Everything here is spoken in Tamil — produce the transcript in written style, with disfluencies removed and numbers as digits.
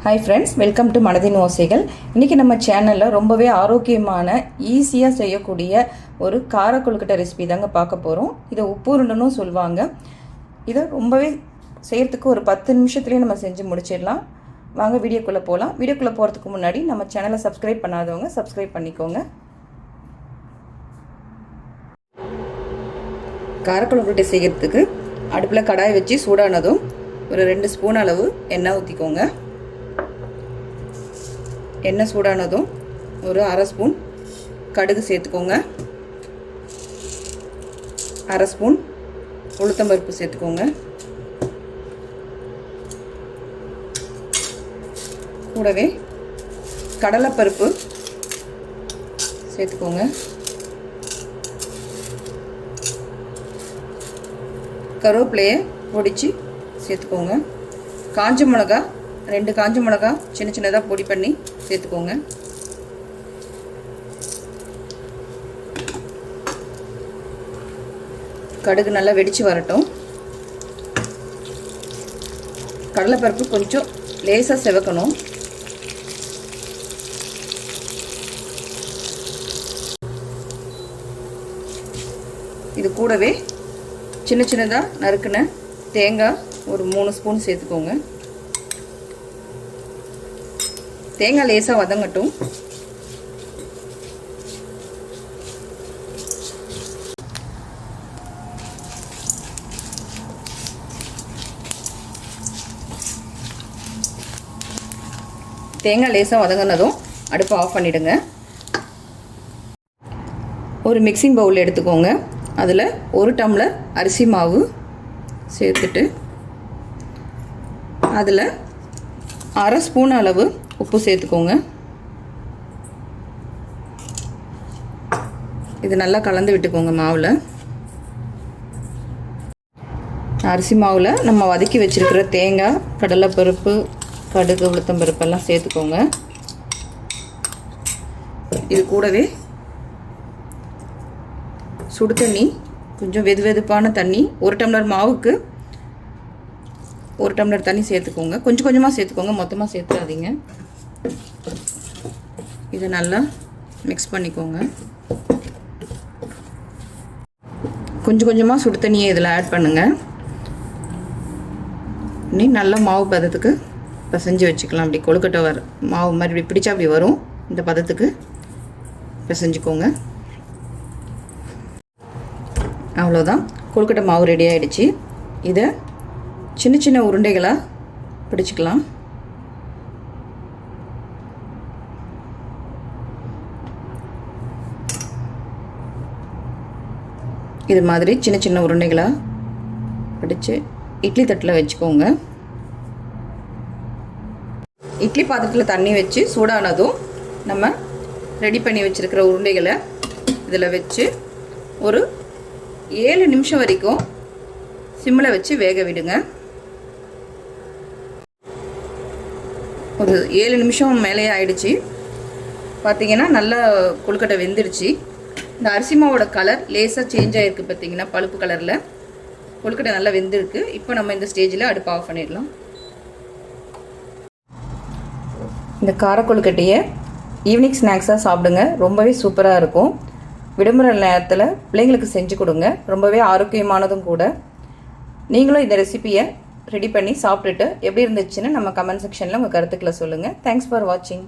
ஹாய் ஃப்ரெண்ட்ஸ், வெல்கம் டு மனதின் ஓசைகள். இன்றைக்கி நம்ம சேனலில் ரொம்பவே ஆரோக்கியமான ஈஸியாக செய்யக்கூடிய ஒரு கார கொழுக்கட்டை ரெசிபி தாங்க பார்க்க போகிறோம். இதை உப்புருண்டுன்னு சொல்லுவாங்க. இதை ரொம்பவே செய்கிறதுக்கு ஒரு 10 நிமிஷத்துலேயே நம்ம செஞ்சு முடிச்சிடலாம். வாங்க வீடியோக்குள்ளே போகலாம். வீடியோக்குள்ளே போகிறதுக்கு முன்னாடி நம்ம சேனலை சப்ஸ்கிரைப் பண்ணாதவங்க சப்ஸ்கிரைப் பண்ணிக்கோங்க. கார கொழுக்கட்டை செய்கிறதுக்கு அடுப்பில் கடாய் வச்சு சூடானதும் ஒரு 2 ஸ்பூன் அளவு எண்ணெய் ஊற்றிக்கோங்க. எண்ணெய் சூடானதும் ஒரு அரை ஸ்பூன் கடுகு சேர்த்துக்கோங்க. அரை ஸ்பூன் உளுத்தம்பருப்பு சேர்த்துக்கோங்க. கூடவே கடலைப்பருப்பு சேர்த்துக்கோங்க. கருவேப்பிலையை பொடிச்சு சேர்த்துக்கோங்க. காஞ்ச மிளகா 2 காஞ்ச மிளகா சின்ன சின்னதாக பொடி பண்ணி சேர்த்துக்கோங்க. கடுகு நல்லா வெடித்து வரட்டும். கடலைப்பருப்பு கொஞ்சம் லேசாக செவக்கணும். இது கூடவே சின்ன சின்னதாக நறுக்குன தேங்காய் ஒரு 3 ஸ்பூன் சேர்த்துக்கோங்க. தேங்காய் லேசாக வதங்கட்டும். தேங்காய் லேசாக வதங்கினதும் அடுப்பை ஆஃப் பண்ணிவிடுங்க. ஒரு மிக்சிங் பவுல் எடுத்துக்கோங்க. அதில் 1 டம்ளர் அரிசி மாவு சேர்த்துட்டு அதில் அரை ஸ்பூன் அளவு உப்பு சேர்த்துக்கோங்க. இது நல்லா கலந்து விட்டுக்கோங்க. மாவில் அரிசி மாவில் நம்ம வதக்கி வச்சுருக்கிற தேங்காய், கடலைப்பருப்பு, கடுகு, உளுத்தம்பருப்பெல்லாம் சேர்த்துக்கோங்க. இது கூடவே சுடு தண்ணி, கொஞ்சம் வெதுவெதுப்பான தண்ணி, 1 டம்ளர் மாவுக்கு 1 டம்ளர் தண்ணி சேர்த்துக்கோங்க. கொஞ்சம் கொஞ்சமாக சேர்த்துக்கோங்க, மொத்தமாக சேர்த்துறாதீங்க. இதை நல்லா மிக்ஸ் பண்ணிக்கோங்க. கொஞ்சம் கொஞ்சமாக சுடு தண்ணியை இதில் ஆட் பண்ணுங்கள். நீ நல்ல மாவு பதத்துக்கு பிசைஞ்சு வச்சுக்கலாம். அப்படி கொழுக்கட்டை வர மாவு மாதிரி இப்படி பிடிச்சா அப்படி வரும். இந்த பதத்துக்கு பிசைஞ்சுக்கோங்க. அவ்வளோதான், கொழுக்கட்டை மாவு ரெடி ஆகிடுச்சு. இதை சின்ன சின்ன உருண்டைகளாக பிடிச்சிக்கலாம். இது மாதிரி சின்ன சின்ன உருண்டைகளாக பிடிச்சு இட்லி தட்டில் வச்சுக்கோங்க. இட்லி பாத்திரத்தில் தண்ணி வச்சு சூடானதும் நம்ம ரெடி பண்ணி வச்சுருக்கிற உருண்டைகளை இதில் வச்சு ஒரு 7 நிமிஷம் வரைக்கும் சிம்மில் வச்சு வேக விடுங்க. ஒரு 7 நிமிஷம் மேலே ஆயிடுச்சு. பார்த்தீங்கன்னா நல்லா கொழுக்கட்டை வெந்துடுச்சு. இந்த அரிசி மாவோட கலர் லேசாக சேஞ்ச் ஆகிருக்கு. பார்த்தீங்கன்னா பழுப்பு கலரில் கொழுக்கட்டை நல்லா வெந்திருக்கு. இப்போ நம்ம இந்த ஸ்டேஜில் அடுப்பு ஆஃப் பண்ணிடலாம். இந்த கார கொழுக்கட்டையை ஈவினிங் ஸ்நாக்ஸாக சாப்பிடுங்க. ரொம்பவே சூப்பராக இருக்கும். விடுமுறை நேரத்தில் பிள்ளைங்களுக்கு செஞ்சு கொடுங்க. ரொம்பவே ஆரோக்கியமானதும் கூட. நீங்களும் இந்த ரெசிபியை ரெடி பண்ணி சாப்பிட்டுட்டு எப்படி இருந்துச்சுன்னு நம்ம கமெண்ட் செக்ஷனில் உங்கள் கருத்துக்களை சொல்லுங்கள். தேங்க்ஸ் ஃபார் வாட்சிங்.